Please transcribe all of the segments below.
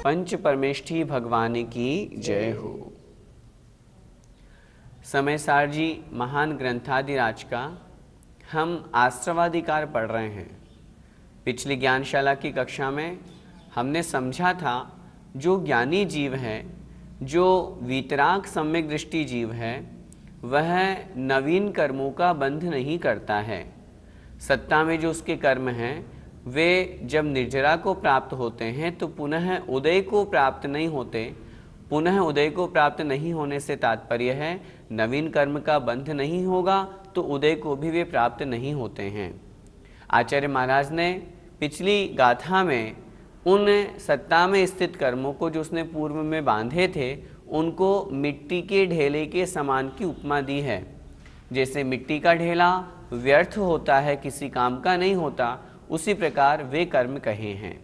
पंच परमेष्ठी भगवान की जय हो। समय सार जी महान ग्रंथादिराज का हम आश्रवाधिकार पढ़ रहे हैं। पिछली ज्ञानशाला की कक्षा में हमने समझा था जो ज्ञानी जीव है, जो वीतराग सम्यक दृष्टि जीव है, वह नवीन कर्मों का बंध नहीं करता है। सत्ता में जो उसके कर्म हैं वे जब निर्जरा को प्राप्त होते हैं तो पुनः उदय को प्राप्त नहीं होते। पुनः उदय को प्राप्त नहीं होने से तात्पर्य है नवीन कर्म का बंध नहीं होगा तो उदय को भी वे प्राप्त नहीं होते हैं। आचार्य महाराज ने पिछली गाथा में उन सत्ता में स्थित कर्मों को जो उसने पूर्व में बांधे थे उनको मिट्टी के ढेले के समान की उपमा दी है। जैसे मिट्टी का ढेला व्यर्थ होता है, किसी काम का नहीं होता, उसी प्रकार वे कर्म कहे हैं।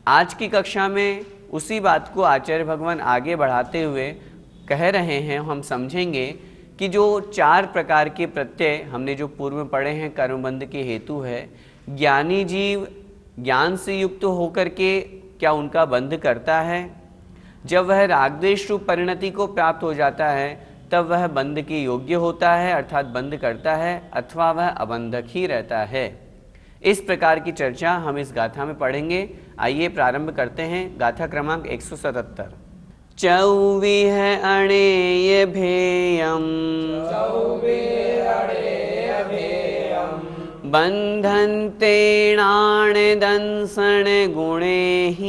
आज की कक्षा में उसी बात को आचार्य भगवान आगे बढ़ाते हुए कह रहे हैं। हम समझेंगे कि जो 4 प्रकार के प्रत्यय हमने जो पूर्व में पढ़े हैं कर्मबंध के हेतु है, ज्ञानी जीव ज्ञान से युक्त होकर के क्या उनका बंध करता है? जब वह रागद्वेष रूप परिणति को प्राप्त हो जाता है तब वह बंध के योग्य होता है, अर्थात बंध करता है, अथवा वह अबंधक ही रहता है। इस प्रकार की चर्चा हम इस गाथा में पढ़ेंगे। आइए प्रारंभ करते हैं। गाथा क्रमांक 177। चौवीह अणेय भेयम् बन्धन्तेणाण दंसण गुणैः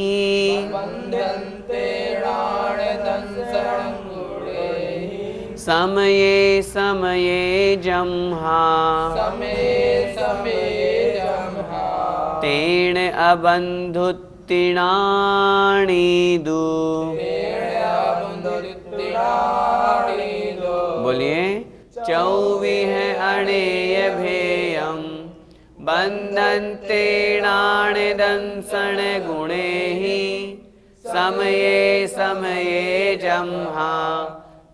समये समये जम्हा तेण अबन्धुत्तिणाणीदु। बोलिए, चौवीह अणेय भेयम् बन्धन्तेणाण दंसण गुणैः समये समये जम्हा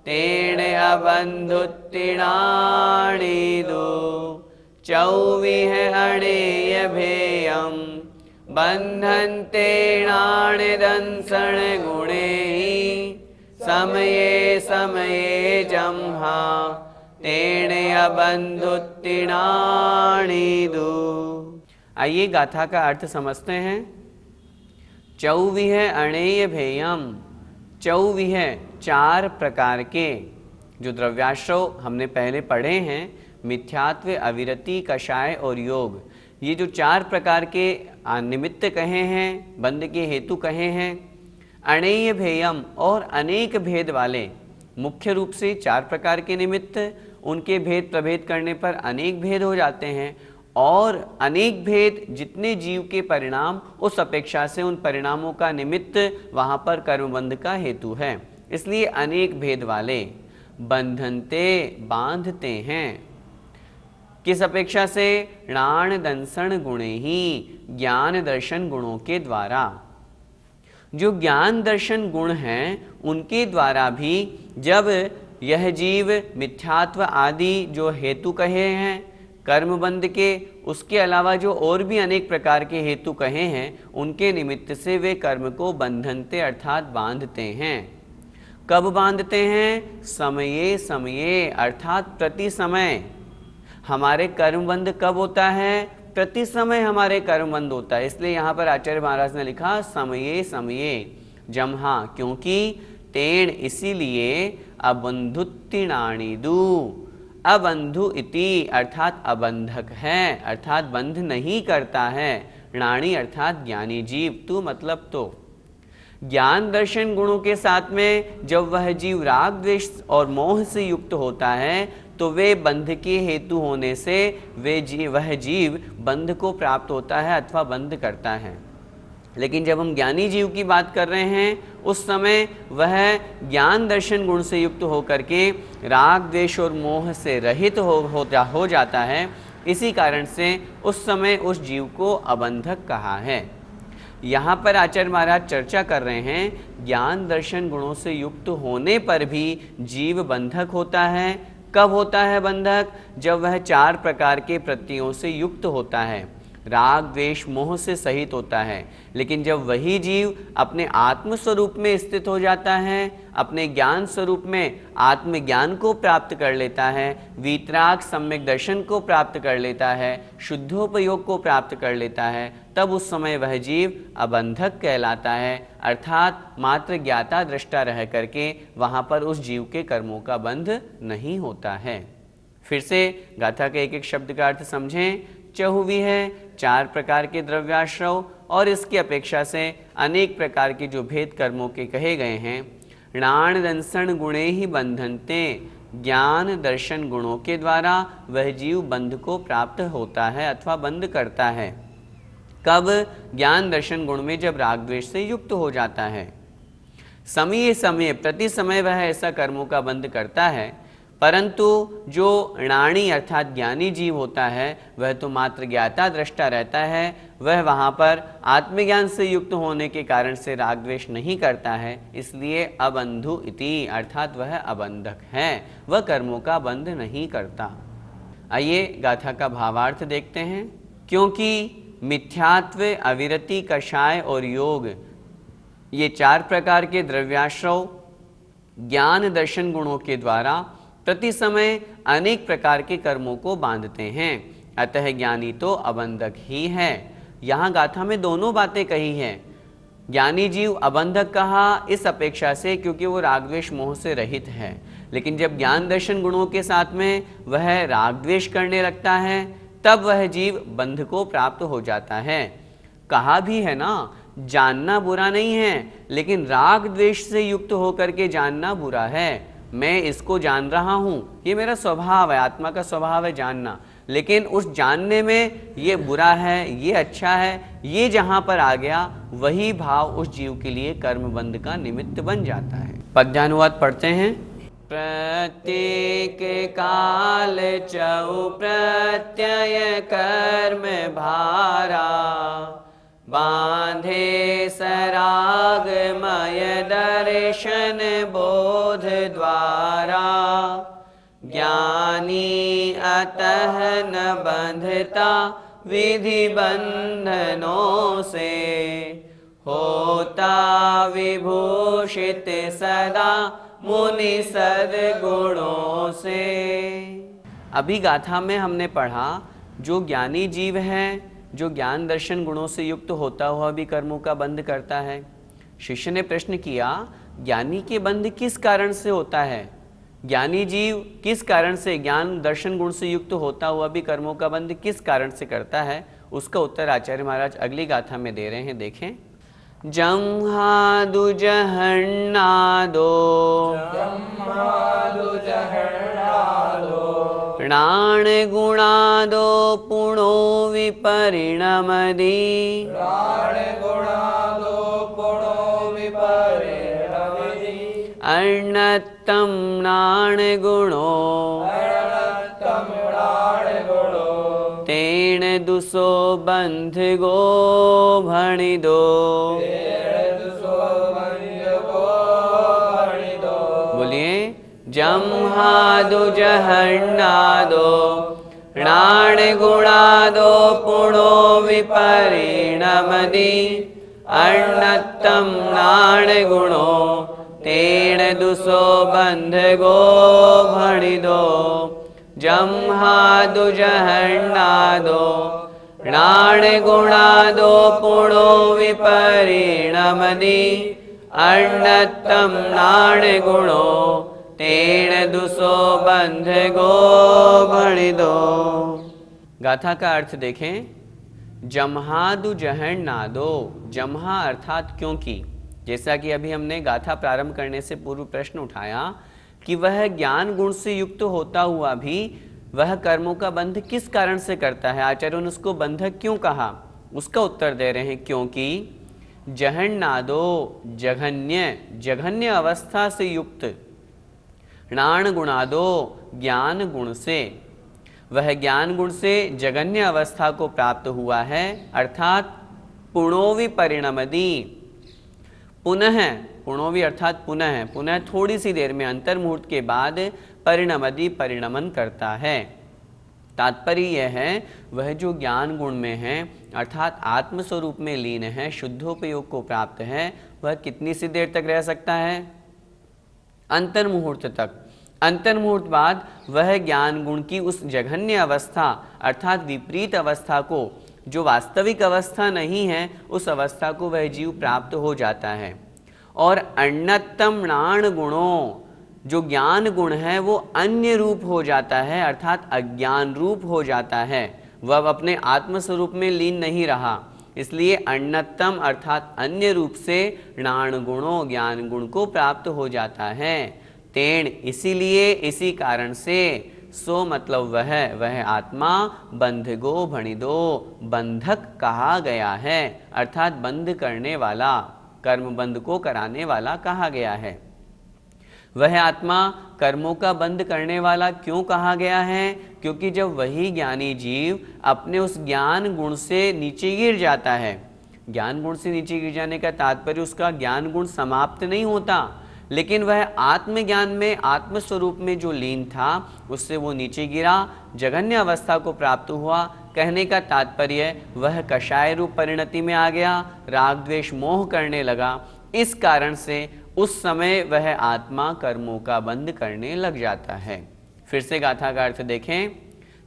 तेण अबन्धुत्तिणाणीदु। चौवीह अणेय भेयम् बन्धन्तेणाण दंसण गुणैः समये समये जम्हा तेण अबन्धुत्तिणाणीदु। आइए गाथा का अर्थ समझते हैं। चौवीह अणेय भेयम्, चौवीह 4 प्रकार के जो द्रव्याश्रव हमने पहले पढ़े हैं, मिथ्यात्व, अविरति, कषाय और योग, ये जो 4 प्रकार के निमित्त कहे हैं, बंध के हेतु कहे हैं। अणेय भेयम् और अनेक भेद वाले, मुख्य रूप से 4 प्रकार के निमित्त, उनके भेद प्रभेद करने पर अनेक भेद हो जाते हैं और अनेक भेद जितने जीव के परिणाम उस अपेक्षा से उन परिणामों का निमित्त वहाँ पर कर्मबंध का हेतु है, इसलिए अनेक भेद वाले। बंधनते बांधते हैं, किस अपेक्षा से? णाण दंसण गुणे ही, ज्ञान दर्शन गुणों के द्वारा। जो ज्ञान दर्शन गुण हैं उनके द्वारा भी जब यह जीव मिथ्यात्व आदि जो हेतु कहे हैं कर्मबंध के, उसके अलावा जो और भी अनेक प्रकार के हेतु कहे हैं उनके निमित्त से वे कर्म को बंधनते अर्थात बांधते हैं। कब बांधते हैं? समये समये अर्थात प्रति समय। हमारे कर्मबंध कब होता है? प्रति समय हमारे कर्मबंध होता है। इसलिए यहाँ पर आचार्य महाराज ने लिखा समये समये जम्हा, क्योंकि तेण इसीलिए अबन्धुत्तिणाणीदु। अबंधु इति अर्थात अबंधक है, अर्थात बंध नहीं करता है। णाणी अर्थात ज्ञानी जीव, तू मतलब तो। ज्ञान दर्शन गुणों के साथ में जब वह जीव राग द्वेष और मोह से युक्त होता है तो वे बंध के हेतु होने से वह जीव बंध को प्राप्त होता है अथवा बंध करता है। लेकिन जब हम ज्ञानी जीव की बात कर रहे हैं उस समय वह ज्ञान दर्शन गुण से युक्त होकर के राग द्वेष और मोह से रहित हो जाता है। इसी कारण से उस समय उस जीव को अबंधक कहा है। यहाँ पर आचार्य महाराज चर्चा कर रहे हैं ज्ञान दर्शन गुणों से युक्त होने पर भी जीव बंधक होता है। कब होता है बंधक? जब वह 4 प्रकार के प्रत्ययों से युक्त होता है। राग द्वेष मोह से सहित होता है। लेकिन जब वही जीव अपने आत्म स्वरूप में स्थित हो जाता है, अपने ज्ञान स्वरूप में आत्मज्ञान को प्राप्त कर लेता है, वीतराग सम्यक दर्शन को प्राप्त कर लेता है, शुद्धोपयोग को प्राप्त कर लेता है, तब उस समय वह जीव अबंधक कहलाता है। अर्थात मात्र ज्ञाता दृष्टा रह करके वहाँ पर उस जीव के कर्मों का बंध नहीं होता है। फिर से गाथा के एक एक शब्द का अर्थ समझें। चहुवी है 4 प्रकार के द्रव्याश्रव और इसकी अपेक्षा से अनेक प्रकार के जो भेद कर्मों के कहे गए हैं। णाण दंसन गुणे ही बंधनते, ज्ञान दर्शन गुणों के द्वारा वह जीव बंध को प्राप्त होता है अथवा बंध करता है। कब? ज्ञान दर्शन गुण में जब राग द्वेष से युक्त हो जाता है। समय समय प्रति समय वह ऐसा कर्मों का बंध करता है, परंतु जो णाणी अर्थात ज्ञानी जीव होता है वह तो मात्र ज्ञाता दृष्टा रहता है। वह वहाँ पर आत्मज्ञान से युक्त होने के कारण से राग द्वेष नहीं करता है, इसलिए अबंधु इति अर्थात वह अबंधक है, वह कर्मों का बंध नहीं करता। आइए गाथा का भावार्थ देखते हैं। क्योंकि मिथ्यात्व, अविरति, कषाय और योग ये 4 प्रकार के द्रव्याश्रव ज्ञान दर्शन गुणों के द्वारा प्रति समय अनेक प्रकार के कर्मों को बांधते हैं, अतः ज्ञानी तो अबंधक ही है। यहाँ गाथा में दोनों बातें कही हैं। ज्ञानी जीव अबंधक कहा इस अपेक्षा से क्योंकि वो राग द्वेष मोह से रहित है, लेकिन जब ज्ञान दर्शन गुणों के साथ में वह राग द्वेष करने लगता है तब वह जीव बंध को प्राप्त हो जाता है। कहा भी है ना, जानना बुरा नहीं है, लेकिन राग द्वेष से युक्त होकर के जानना बुरा है। मैं इसको जान रहा हूँ, ये मेरा स्वभाव है, आत्मा का स्वभाव है जानना, लेकिन उस जानने में ये बुरा है, ये अच्छा है, ये जहाँ पर आ गया वही भाव उस जीव के लिए कर्म बंध का निमित्त बन जाता है। पद्यानुवाद पढ़ते हैं। प्रत्येक काल चौ प्रत्यय कर्म भारा, बांधे सरागमय दर्शन बोध द्वारा, ज्ञानी अतः न बंधता विधि बंधनों से, होता विभूषित सदा मुनि सद्गुणों से। अभी गाथा में हमने पढ़ा जो ज्ञानी जीव है, जो ज्ञान दर्शन गुणों से युक्त होता हुआ भी कर्मों का बंध करता है। शिष्य ने प्रश्न किया, ज्ञानी के बंध किस कारण से होता है? ज्ञानी जीव किस कारण से ज्ञान दर्शन गुण से युक्त होता हुआ भी कर्मों का बंध किस कारण से करता है? उसका उत्तर आचार्य महाराज अगली गाथा में दे रहे हैं, देखें। जम्हादु जहन्नादो णाण गुणादो पुणो विपरिणमदि, अर्णत्तम नाण गुणो तेण दुसो बंध गो भणिदो। बोलिए, जम्हादो जहन्नादो णाण गुणादो पुणो विपरिणमदि, अर्णत्तम नाण गुणो तेण दुसो बंध गो भणिदो। जम्हादो जहन्नादो णाण गुणादो पुणो विपरिणमदि, अर्णत्तम नाण गुणो तेण दुसो बंध गो भणिदो। गाथा का अर्थ देखें। जम्हादु जहन्नादो, जम्हा अर्थात क्योंकि, जैसा कि अभी हमने गाथा प्रारंभ करने से पूर्व प्रश्न उठाया कि वह ज्ञान गुण से युक्त होता हुआ भी वह कर्मों का बंध किस कारण से करता है, आचार्यों ने उसको बंधक क्यों कहा? उसका उत्तर दे रहे हैं, क्योंकि जहन्नादो जघन्य, जघन्य अवस्था से युक्त, णाण गुणादो ज्ञान गुण से, वह ज्ञान गुण से जघन्य अवस्था को प्राप्त हुआ है, अर्थात पुणोवि परिणमदि, पुनः, पुणोवि अर्थात पुनः, पुनः थोड़ी सी देर में अंतर मुहूर्त के बाद परिणमदि परिणमन करता है। तात्पर्य यह है वह जो ज्ञान गुण में है अर्थात आत्मस्वरूप में लीन है, शुद्धोपयोग को प्राप्त है, वह कितनी सी देर तक रह सकता है? अंतर्मुहूर्त तक। अंतर्मुहूर्त बाद वह ज्ञान गुण की उस जघन्य अवस्था अर्थात विपरीत अवस्था को, जो वास्तविक अवस्था नहीं है, उस अवस्था को वह जीव प्राप्त हो जाता है। और अन्यतम नाण गुणों, जो ज्ञान गुण है वो अन्य रूप हो जाता है अर्थात अज्ञान रूप हो जाता है, वह अब अपने आत्मस्वरूप में लीन नहीं रहा, इसलिए अन्यतम अर्थात अन्य रूप से नाण गुणों ज्ञान गुण को प्राप्त हो जाता है। तेण इसीलिए, इसी कारण से, सो मतलब वह आत्मा बंधगो भणिदो, बंधक कहा गया है अर्थात बंध करने वाला, कर्म बंध को कराने वाला कहा गया है। वह आत्मा कर्मों का बंध करने वाला क्यों कहा गया है? क्योंकि जब वही ज्ञानी जीव अपने उस ज्ञान गुण से नीचे गिर जाता है, ज्ञान गुण से नीचे गिर जाने का तात्पर्य उसका ज्ञान गुण समाप्त नहीं होता, लेकिन वह आत्मज्ञान में आत्मस्वरूप में जो लीन था उससे वो नीचे गिरा, जघन्य अवस्था को प्राप्त हुआ। कहने का तात्पर्य वह कषाय रूप परिणति में आ गया, राग द्वेष मोह करने लगा, इस कारण से उस समय वह आत्मा कर्मों का बंध करने लग जाता है। फिर से गाथा का अर्थ देखें।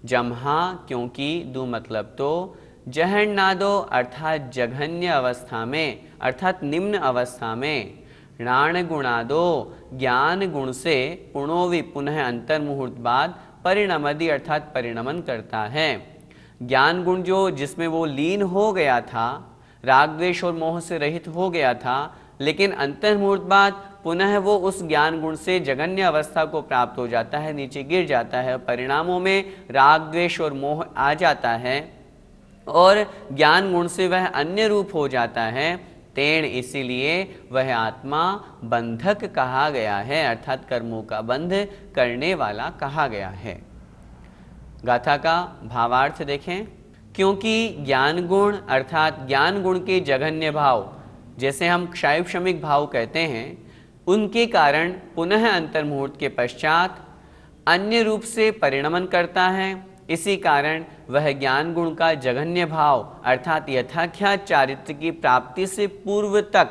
जम्हा क्योंकि, दो मतलब तो, जहन्नादो अर्थात जघन्य अवस्था में अर्थात निम्न अवस्था में, णाण गुणादो ज्ञान गुण से, पुणोवि पुनः अंतर्मुहूर्त बाद, परिणमदि अर्थात परिणमन करता है। ज्ञान गुण जो जिसमें वो लीन हो गया था, राग द्वेष और मोह से रहित हो गया था, लेकिन अंतर्मुहूर्त बाद पुनः वो उस ज्ञान गुण से जघन्य अवस्था को प्राप्त हो जाता है, नीचे गिर जाता है, परिणामों में राग द्वेष और मोह आ जाता है और ज्ञान गुण से वह अन्य रूप हो जाता है। तेण इसीलिए वह आत्मा बंधक कहा गया है अर्थात कर्मों का बंध करने वाला कहा गया है। गाथा का भावार्थ देखें। क्योंकि ज्ञान गुण अर्थात ज्ञान गुण के जघन्य भाव, जैसे हम क्षाय क्षमिक भाव कहते हैं, उनके कारण पुनः अंतर्मुहूर्त के पश्चात अन्य रूप से परिणमन करता है। इसी कारण वह ज्ञान गुण का जघन्य भाव अर्थात यथाख्यात चारित्र की प्राप्ति से पूर्व तक,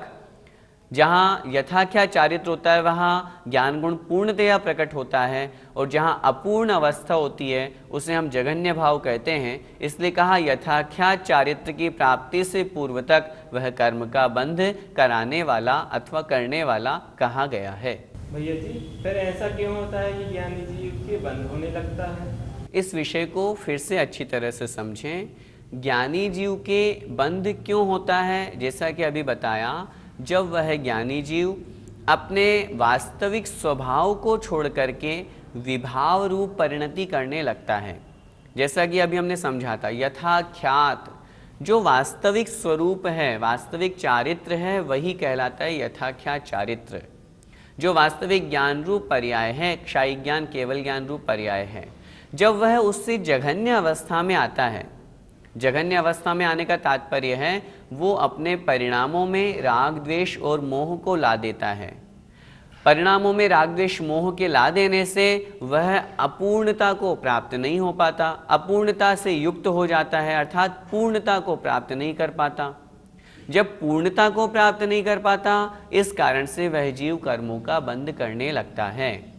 जहाँ यथाख्यात चारित्र होता है वहाँ ज्ञान गुण पूर्णतया प्रकट होता है, और जहाँ अपूर्ण अवस्था होती है उसे हम जघन्य भाव कहते हैं। इसलिए कहा यथाख्यात चारित्र की प्राप्ति से पूर्व तक वह कर्म का बंध कराने वाला अथवा करने वाला कहा गया है। भैया जी, फिर ऐसा क्यों होता है कि ज्ञानी जीव के बंध होने लगता है? इस विषय को फिर से अच्छी तरह से समझें। ज्ञानी जीव के बंध क्यों होता है? जैसा कि अभी बताया, जब वह ज्ञानी जीव अपने वास्तविक स्वभाव को छोड़ करके विभाव रूप परिणति करने लगता है। जैसा कि अभी हमने समझा था, यथाख्यात जो वास्तविक स्वरूप है, वास्तविक चारित्र है, वही कहलाता है यथाख्यात चारित्र। जो वास्तविक ज्ञान रूप पर्याय है, क्षायिक ज्ञान केवल ज्ञान रूप पर्याय है, जब वह उससे जघन्य अवस्था में आता है, जघन्य अवस्था में आने का तात्पर्य है वो अपने परिणामों में राग द्वेष और मोह को ला देता है। परिणामों में राग द्वेष मोह के ला देने से वह अपूर्णता को प्राप्त नहीं हो पाता, अपूर्णता से युक्त हो जाता है अर्थात पूर्णता को प्राप्त नहीं कर पाता। जब पूर्णता को प्राप्त नहीं कर पाता, इस कारण से वह जीव कर्मों का बंध करने लगता है।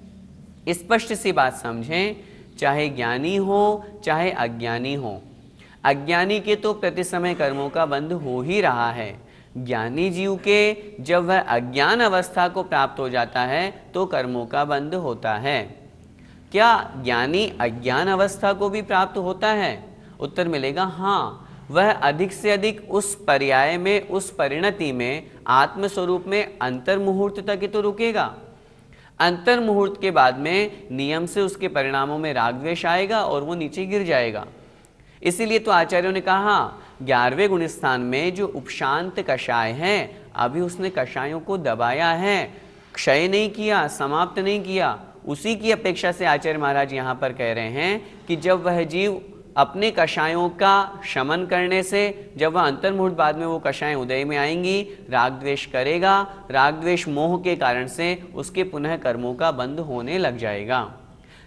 स्पष्ट सी बात समझें, चाहे ज्ञानी हो चाहे अज्ञानी हो, अज्ञानी के तो प्रति समय कर्मों का बंध हो ही रहा है। ज्ञानी जीव के जब वह अज्ञान अवस्था को प्राप्त हो जाता है तो कर्मों का बंध होता है। क्या ज्ञानी अज्ञान अवस्था को भी प्राप्त होता है? उत्तर मिलेगा हाँ, वह अधिक से अधिक उस पर्याय में, उस परिणति में, आत्मस्वरूप में अंतर्मुहूर्त तक ही तो रुकेगा। अंतर्मुहूर्त के बाद में नियम से उसके परिणामों में राग द्वेष आएगा और वो नीचे गिर जाएगा। इसीलिए तो आचार्यों ने कहा 11वें गुण स्थान में जो उपशांत कषाय है, अभी उसने कषायों को दबाया है, क्षय नहीं किया, समाप्त नहीं किया। उसी की अपेक्षा से आचार्य महाराज यहाँ पर कह रहे हैं कि जब वह जीव अपने कषायों का शमन करने से, जब वह अंतर्मुहूर्त बाद में वो कषाएं उदय में आएंगी, राग द्वेष करेगा, राग द्वेष मोह के कारण से उसके पुनः कर्मों का बंध होने लग जाएगा।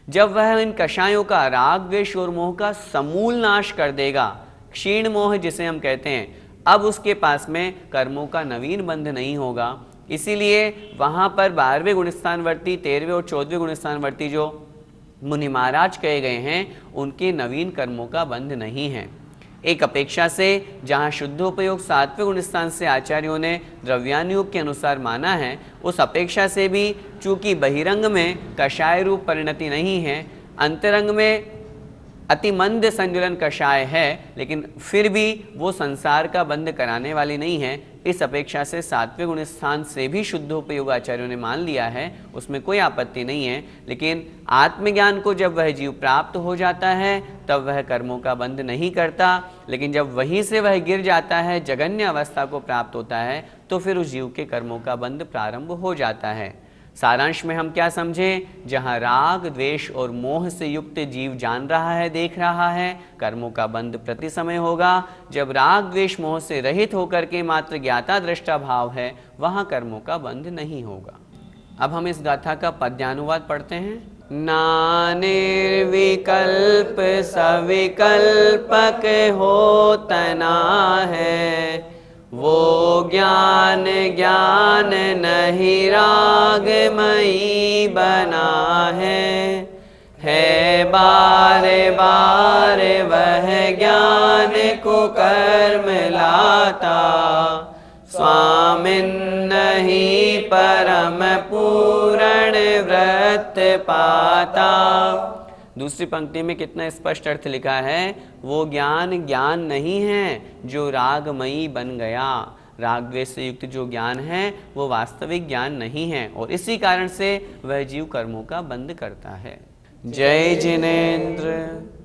जब वह इन कषायों का राग द्वेष और मोह का समूल नाश कर देगा, क्षीण मोह जिसे हम कहते हैं, अब उसके पास में कर्मों का नवीन बंध नहीं होगा। इसीलिए वहां पर 12वें गुणस्थानवर्ती, 13वें और 14वें गुणस्थानवर्ती जो मुनि महाराज कहे गए हैं, उनके नवीन कर्मों का बंध नहीं है। एक अपेक्षा से जहां शुद्धोपयोग 7वें गुणस्थान से आचार्यों ने द्रव्यानुयोग के अनुसार माना है, उस अपेक्षा से भी चूंकि बहिरंग में कषाय रूप परिणति नहीं है, अंतरंग में अति मंद संज्वलन कषाय है, लेकिन फिर भी वो संसार का बंध कराने वाली नहीं है। इस अपेक्षा से 7वें गुणस्थान से भी शुद्धोपयोग आचार्यों ने मान लिया है, उसमें कोई आपत्ति नहीं है। लेकिन आत्मज्ञान को जब वह जीव प्राप्त हो जाता है तब वह कर्मों का बंध नहीं करता, लेकिन जब वहीं से वह गिर जाता है, जगन्य अवस्था को प्राप्त होता है, तो फिर उस जीव के कर्मों का बंध प्रारंभ हो जाता है। सारांश में हम क्या समझें? जहां राग द्वेष और मोह से युक्त जीव जान रहा है, देख रहा है, कर्मों का बंध प्रति समय होगा। जब राग द्वेष मोह से रहित होकर के मात्र ज्ञाता दृष्टा भाव है, वहां कर्मों का बंध नहीं होगा। अब हम इस गाथा का पद्यानुवाद पढ़ते हैं। नानिर्विकल्प सविकल्पक होतना है, वो ज्ञान ज्ञान नहीं रागमयी बना है बार बार वह ज्ञान को कर्म लाता, स्वामिन नहीं परम पूर्ण व्रत पाता। दूसरी पंक्ति में कितना स्पष्ट अर्थ लिखा है, वो ज्ञान ज्ञान नहीं है जो रागमयी बन गया। राग द्वेष से युक्त जो ज्ञान है वो वास्तविक ज्ञान नहीं है, और इसी कारण से वह जीव कर्मों का बंध करता है। जय जिनेंद्र।